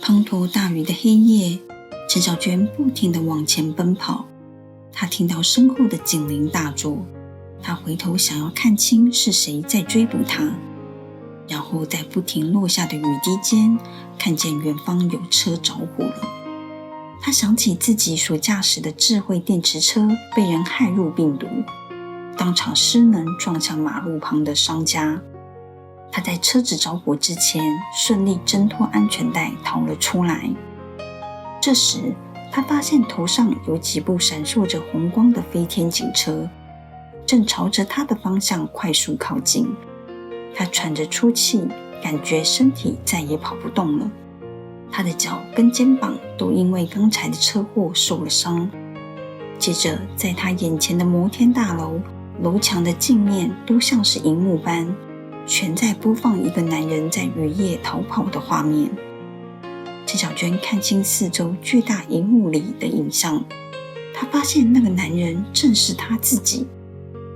滂沱大雨的黑夜，陈小娟不停地往前奔跑。她听到身后的警铃大作，她回头想要看清是谁在追捕她，然后在不停落下的雨滴间，看见远方有车着火了。她想起自己所驾驶的智慧电池车被人害入病毒，当场失能撞向马路旁的商家。他在车子着火之前顺利挣脱安全带逃了出来。这时他发现头上有几部闪烁着红光的飞天警车正朝着他的方向快速靠近。他喘着粗气，感觉身体再也跑不动了。他的脚跟肩膀都因为刚才的车祸受了伤。接着在他眼前的摩天大楼楼墙的镜面都像是荧幕般全在播放一个男人在雨夜逃跑的画面。陈小娟看清四周巨大荧幕里的影像，她发现那个男人正是他自己。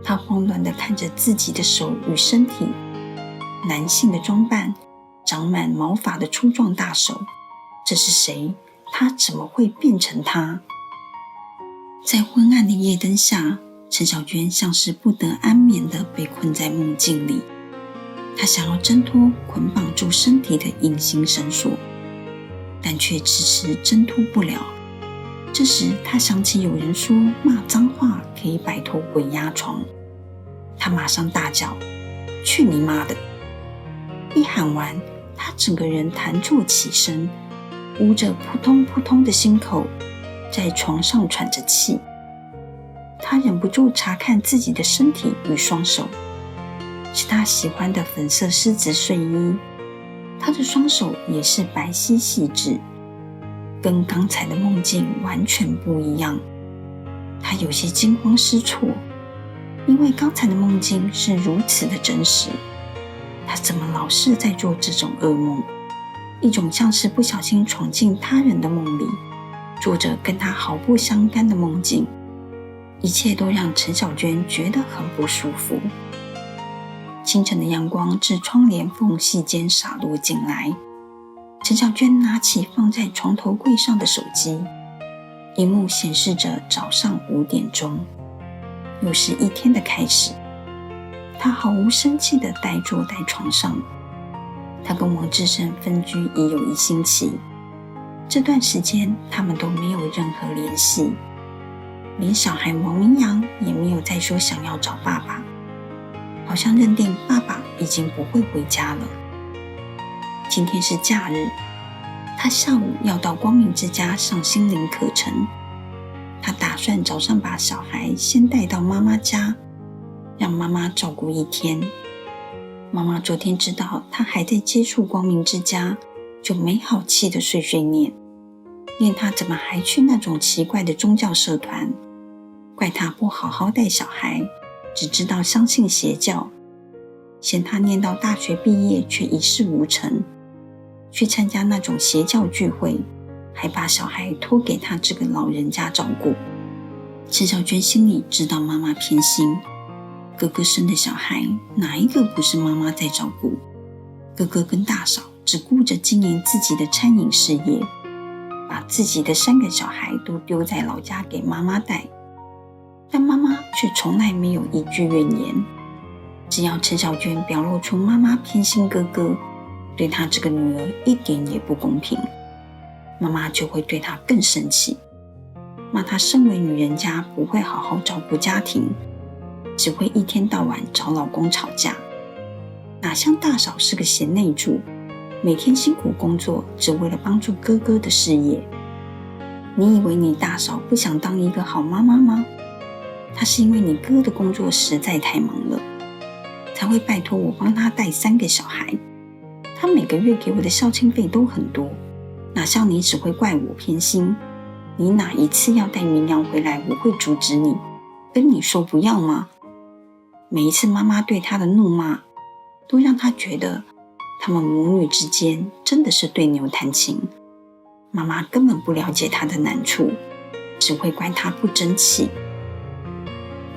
她慌乱地看着自己的手与身体，男性的装扮，长满毛发的粗壮大手，这是谁？他怎么会变成他？在昏暗的夜灯下，陈小娟像是不得安眠地被困在梦境里。他想要挣脱捆绑住身体的隐形绳索，但却迟迟挣脱不了。这时他想起有人说骂脏话可以摆脱鬼压床，他马上大叫：去你妈的！一喊完，他整个人弹坐起身，捂着扑通扑通的心口，在床上喘着气。他忍不住查看自己的身体与双手，是他喜欢的粉色狮子睡衣，他的双手也是白皙细致，跟刚才的梦境完全不一样。他有些惊慌失措，因为刚才的梦境是如此的真实，他怎么老是在做这种噩梦？一种像是不小心闯进他人的梦里，做着跟他毫不相干的梦境，一切都让陈小娟觉得很不舒服。清晨的阳光自窗帘缝隙间洒落进来，陈小娟拿起放在床头柜上的手机，荧幕显示着早上5点钟，又是一天的开始。她毫无生气地呆坐在床上。她跟王志胜分居已有1星期，这段时间他们都没有任何联系，连小孩王明阳也没有再说想要找爸爸，好像认定爸爸已经不会回家了。今天是假日，他下午要到光明之家上心灵课程。他打算早上把小孩先带到妈妈家，让妈妈照顾1天。妈妈昨天知道他还在接触光明之家，就没好气的碎碎念他怎么还去那种奇怪的宗教社团，怪他不好好带小孩，只知道相信邪教，嫌他念到大学毕业却一事无成，去参加那种邪教聚会，还把小孩托给他这个老人家照顾。陈小娟心里知道妈妈偏心，哥哥生的小孩哪一个不是妈妈在照顾？哥哥跟大嫂只顾着经营自己的餐饮事业，把自己的3个小孩都丢在老家给妈妈带，但妈妈却从来没有一句怨言。只要陈小娟表露出妈妈偏心哥哥，对她这个女儿一点也不公平，妈妈就会对她更生气，骂她身为女人家不会好好照顾家庭，只会一天到晚找老公吵架。哪像大嫂是个贤内助，每天辛苦工作，只为了帮助哥哥的事业。你以为你大嫂不想当一个好妈妈吗？她是因为你哥的工作实在太忙了，才会拜托我帮他带3个小孩。他每个月给我的孝亲费都很多，哪像你只会怪我偏心。你哪一次要带明阳回来，我会阻止你，跟你说不要吗？每一次妈妈对他的怒骂，都让他觉得他们母女之间真的是对牛弹琴。妈妈根本不了解他的难处，只会怪他不争气。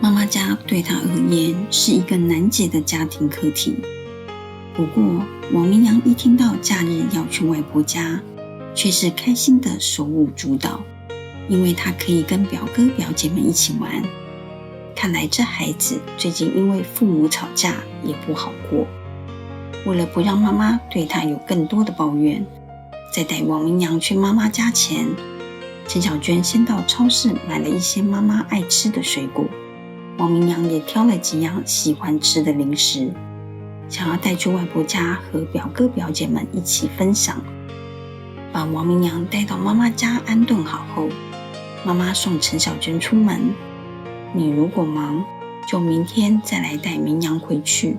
妈妈家对他而言是一个难解的家庭课题。不过王明阳一听到假日要去外婆家，却是开心的手舞足蹈，因为他可以跟表哥表姐们一起玩。看来这孩子最近因为父母吵架也不好过。为了不让妈妈对他有更多的抱怨，在带王明阳去妈妈家前，陈小娟先到超市买了一些妈妈爱吃的水果，王明阳也挑了几样喜欢吃的零食，想要带去外婆家和表哥表姐们一起分享。把王明阳带到妈妈家安顿好后，妈妈送陈小娟出门，你如果忙，就明天再来带明阳回去。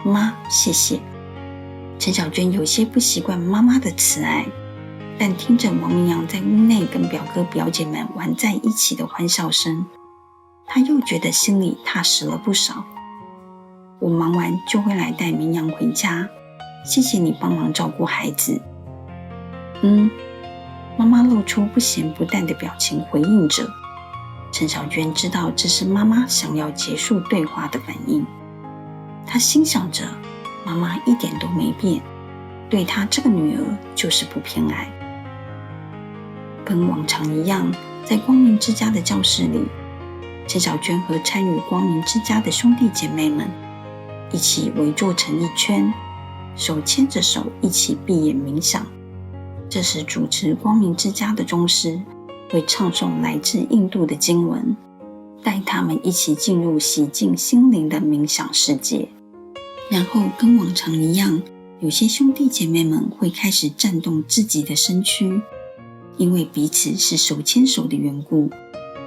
妈，谢谢。陈小娟有些不习惯妈妈的慈爱，但听着王明阳在屋内跟表哥表姐们玩在一起的欢笑声，她又觉得心里踏实了不少。我忙完就会来带明阳回家，谢谢你帮忙照顾孩子。妈妈露出不咸不淡的表情回应着。陈小娟知道这是妈妈想要结束对话的反应，她心想着妈妈一点都没变，对她这个女儿就是不偏爱。跟往常一样，在光明之家的教室里，陈小娟和参与光明之家的兄弟姐妹们一起围坐成一圈，手牵着手一起闭眼冥想。这时主持光明之家的宗师会唱诵来自印度的经文，带他们一起进入洗净心灵的冥想世界。然后跟往常一样，有些兄弟姐妹们会开始颤动自己的身躯，因为彼此是手牵手的缘故，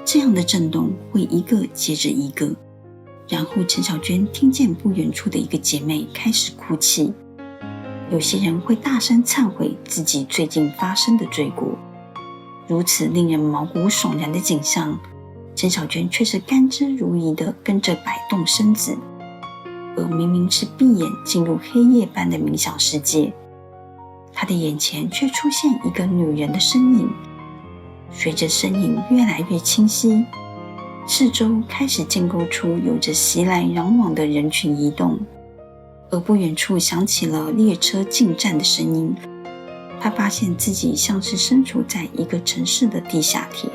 这样的震动会一个接着一个。然后陈小娟听见不远处的一个姐妹开始哭泣，有些人会大声忏悔自己最近发生的罪过。如此令人毛骨悚然的景象，陈小娟却是甘之如饴地跟着摆动身子，而明明是闭眼进入黑夜般的冥想世界，她的眼前却出现一个女人的身影。随着身影越来越清晰，四周开始建构出有着熙来攘往的人群移动，而不远处响起了列车进站的声音。他发现自己像是身处在一个城市的地下铁，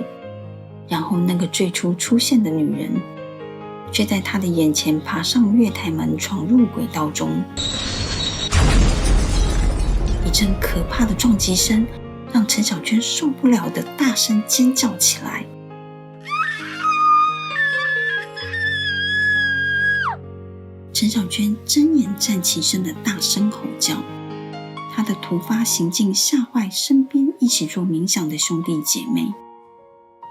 然后那个最初出现的女人却在他的眼前爬上月台门，闯入轨道中。一阵可怕的撞击声让陈小娟受不了的大声尖叫起来。陈小娟睁眼站起身的大声吼叫，她的突发行径吓坏身边一起做冥想的兄弟姐妹，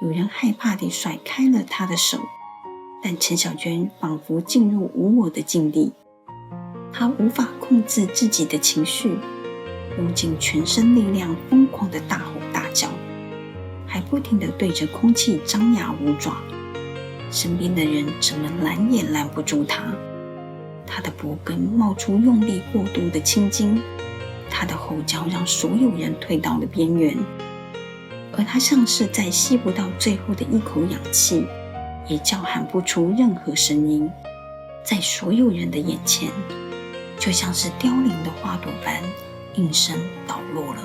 有人害怕地甩开了她的手，但陈小娟仿佛进入无我的境地，她无法控制自己的情绪，用尽全身力量疯狂地大吼大叫，还不停地对着空气张牙舞爪。身边的人怎么拦也拦不住她。他的脖根冒出用力过度的青筋，他的吼叫让所有人退到了边缘，而他像是在吸不到最后的一口氧气，也叫喊不出任何声音，在所有人的眼前，就像是凋零的花朵般应声倒落了。